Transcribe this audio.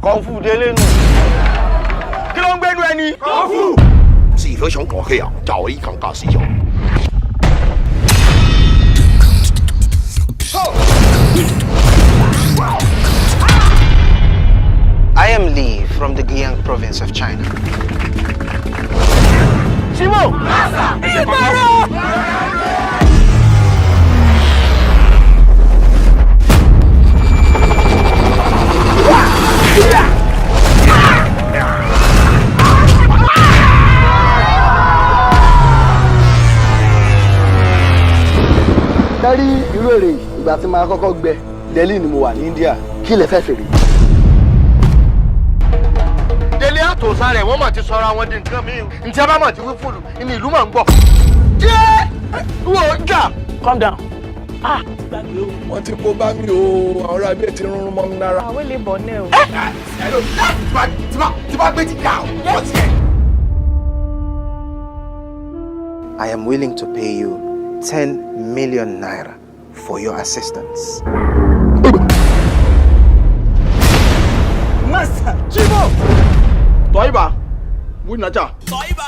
Kung Fu délé nù. Kí ló ń gbénu ẹni? Kung Fu. 是非常過氣啊，就係更加使用。I am Li from the Guiyang province of China. Simo! Dárí irú èrè ìgbà tí màá kọ́kọ́ gbẹ Delhi ni mo wà ní India kí lè fẹ́ fèrè. Délé àtòsá rẹ̀ wọ́n mà ti sọra wọn di nǹkan mi. Ǹjẹ́ bá mà ti wí fòlù ní ìlú mà ń gbọ́. Wò jà. Calm down. Wọ́n ti kó bá mi o, àwọn ará bíi ti rúnrún mọ́ mi lára. Àwọn ilé bọ̀ ní o. Tí bá gbé ti dà o, wọ́n ti yẹ. I am willing to pay you 10 million naira for your assistance. Master! Chibo! Toiba! Winaja! Toiba!